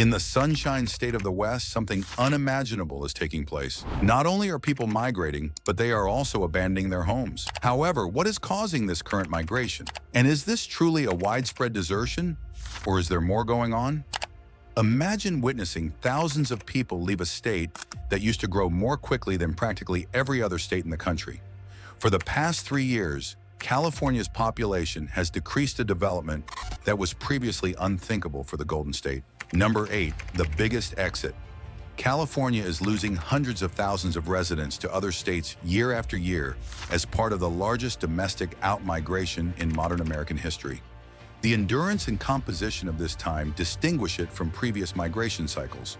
In the Sunshine State of the West, something unimaginable is taking place. Not only are people migrating, but they are also abandoning their homes. However, what is causing this current migration? And is this truly a widespread desertion? Or is there more going on? Imagine witnessing thousands of people leave a state that used to grow more quickly than practically every other state in the country. For the past 3 years, California's population has decreased a development that was previously unthinkable for the Golden State. Number 8, the biggest exit. California is losing hundreds of thousands of residents to other states year after year as part of the largest domestic outmigration in modern American history. The endurance and composition of this time distinguish it from previous migration cycles.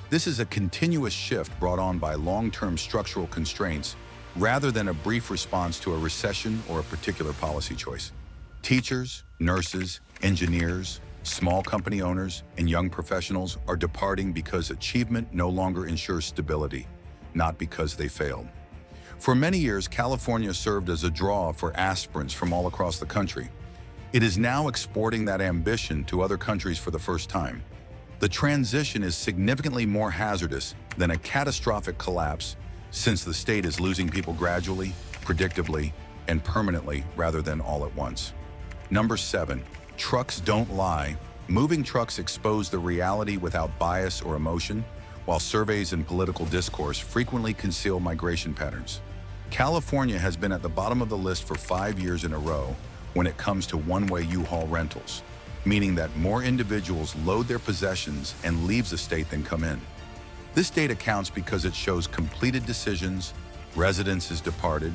This is a continuous shift brought on by long-term structural constraints rather than a brief response to a recession or a particular policy choice. Teachers, nurses, engineers, small company owners, and young professionals are departing because achievement no longer ensures stability, not because they failed. For many years, California served as a draw for aspirants from all across the country. It is now exporting that ambition to other countries for the first time. The transition is significantly more hazardous than a catastrophic collapse since the state is losing people gradually, predictably, and permanently rather than all at once. Number 7. Trucks don't lie. Moving trucks expose the reality without bias or emotion, while surveys and political discourse frequently conceal migration patterns. California has been at the bottom of the list for 5 years in a row when it comes to one-way U-Haul rentals, meaning that more individuals load their possessions and leave the state than come in. This data counts because it shows completed decisions, residences departed,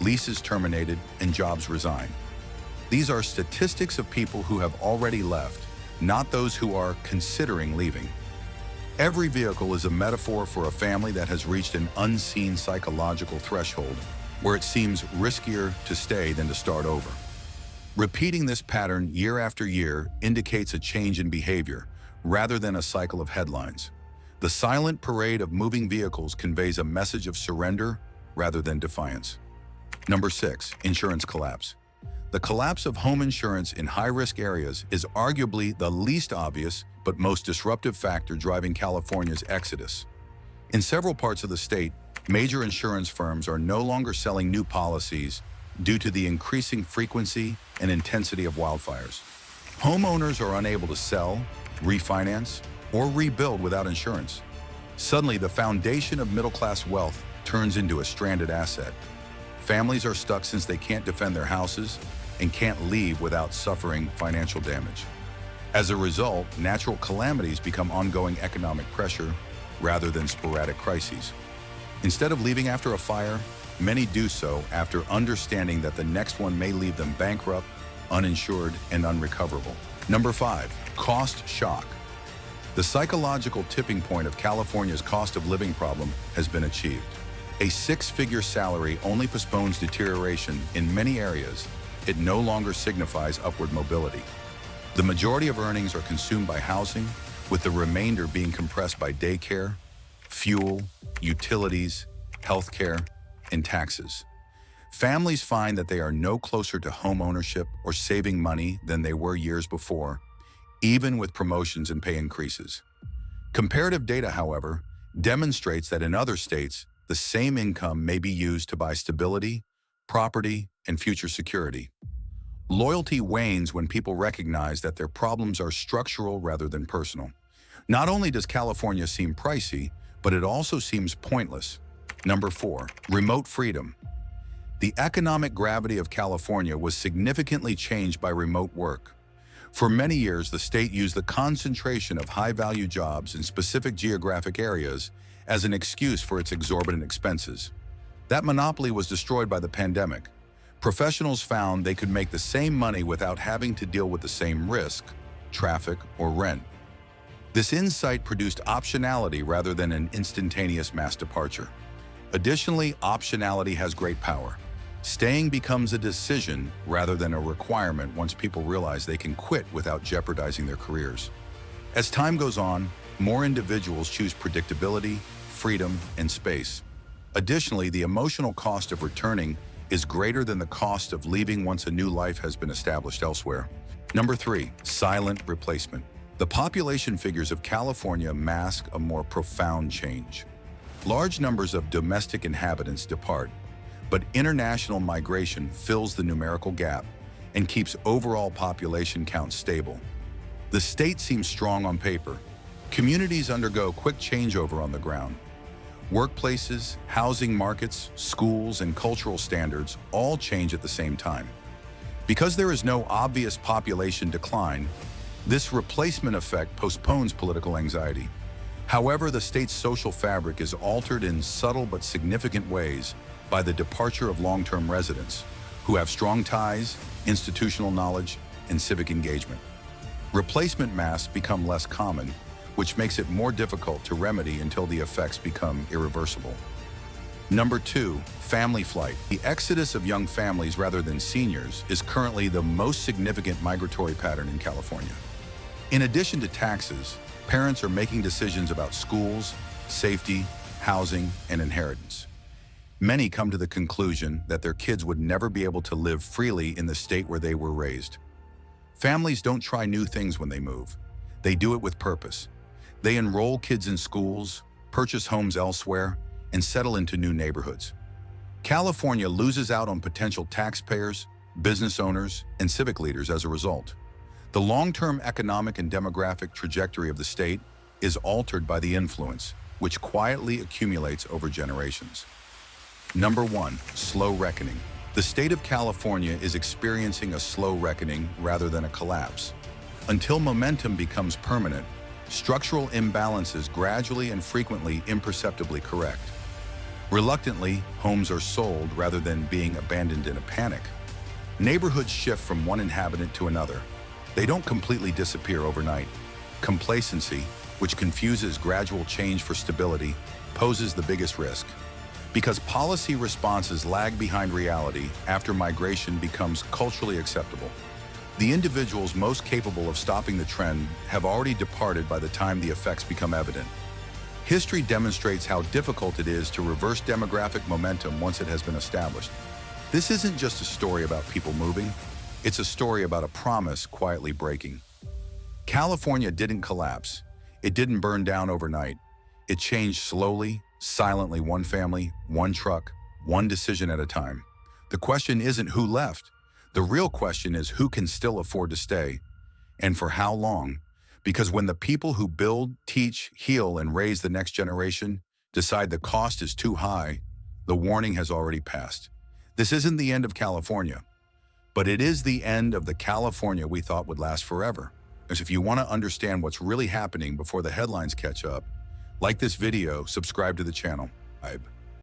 leases terminated, and jobs resigned. These are statistics of people who have already left, not those who are considering leaving. Every vehicle is a metaphor for a family that has reached an unseen psychological threshold where it seems riskier to stay than to start over. Repeating this pattern year after year indicates a change in behavior rather than a cycle of headlines. The silent parade of moving vehicles conveys a message of surrender rather than defiance. Number 6, insurance collapse. The collapse of home insurance in high-risk areas is arguably the least obvious but most disruptive factor driving California's exodus. In several parts of the state, major insurance firms are no longer selling new policies due to the increasing frequency and intensity of wildfires. Homeowners are unable to sell, refinance, or rebuild without insurance. Suddenly, the foundation of middle-class wealth turns into a stranded asset. Families are stuck since they can't defend their houses and can't leave without suffering financial damage. As a result, natural calamities become ongoing economic pressure rather than sporadic crises. Instead of leaving after a fire, many do so after understanding that the next one may leave them bankrupt, uninsured, and unrecoverable. Number 5, cost shock. The psychological tipping point of California's cost of living problem has been achieved. A 6-figure salary only postpones deterioration in many areas. It no longer signifies upward mobility. The majority of earnings are consumed by housing, with the remainder being compressed by daycare, fuel, utilities, healthcare, and taxes. Families find that they are no closer to home ownership or saving money than they were years before, even with promotions and pay increases. Comparative data, however, demonstrates that in other states, the same income may be used to buy stability, property, and future security. Loyalty wanes when people recognize that their problems are structural rather than personal. Not only does California seem pricey, but it also seems pointless. Number 4, remote freedom. The economic gravity of California was significantly changed by remote work. For many years, the state used the concentration of high-value jobs in specific geographic areas as an excuse for its exorbitant expenses. That monopoly was destroyed by the pandemic. Professionals found they could make the same money without having to deal with the same risk, traffic, or rent. This insight produced optionality rather than an instantaneous mass departure. Additionally, optionality has great power. Staying becomes a decision rather than a requirement once people realize they can quit without jeopardizing their careers. As time goes on, more individuals choose predictability, freedom, and space. Additionally, the emotional cost of returning is greater than the cost of leaving once a new life has been established elsewhere. Number 3, silent replacement. The population figures of California mask a more profound change. Large numbers of domestic inhabitants depart, but international migration fills the numerical gap and keeps overall population counts stable. The state seems strong on paper. Communities undergo quick changeover on the ground. Workplaces, housing markets, schools, and cultural standards all change at the same time. Because there is no obvious population decline, this replacement effect postpones political anxiety. However, the state's social fabric is altered in subtle but significant ways by the departure of long-term residents who have strong ties, institutional knowledge, and civic engagement. Replacement masks become less common, which makes it more difficult to remedy until the effects become irreversible. Number 2, family flight. The exodus of young families rather than seniors is currently the most significant migratory pattern in California. In addition to taxes, parents are making decisions about schools, safety, housing, and inheritance. Many come to the conclusion that their kids would never be able to live freely in the state where they were raised. Families don't try new things when they move. They do it with purpose. They enroll kids in schools, purchase homes elsewhere, and settle into new neighborhoods. California loses out on potential taxpayers, business owners, and civic leaders as a result. The long-term economic and demographic trajectory of the state is altered by the influence, which quietly accumulates over generations. Number 1, slow reckoning. The state of California is experiencing a slow reckoning rather than a collapse. Until momentum becomes permanent, structural imbalances gradually and frequently imperceptibly correct. Reluctantly, homes are sold rather than being abandoned in a panic. Neighborhoods shift from one inhabitant to another. They don't completely disappear overnight. Complacency, which confuses gradual change for stability, poses the biggest risk. Because policy responses lag behind reality after migration becomes culturally acceptable. The individuals most capable of stopping the trend have already departed by the time the effects become evident. History demonstrates how difficult it is to reverse demographic momentum once it has been established. This isn't just a story about people moving, it's a story about a promise quietly breaking. California didn't collapse. It didn't burn down overnight. It changed slowly, silently, one family, one truck, one decision at a time. The question isn't who left. The real question is who can still afford to stay, and for how long? Because when the people who build, teach, heal, and raise the next generation decide the cost is too high, the warning has already passed. This isn't the end of California, but it is the end of the California we thought would last forever. As if you want to understand what's really happening before the headlines catch up, like this video, subscribe to the channel.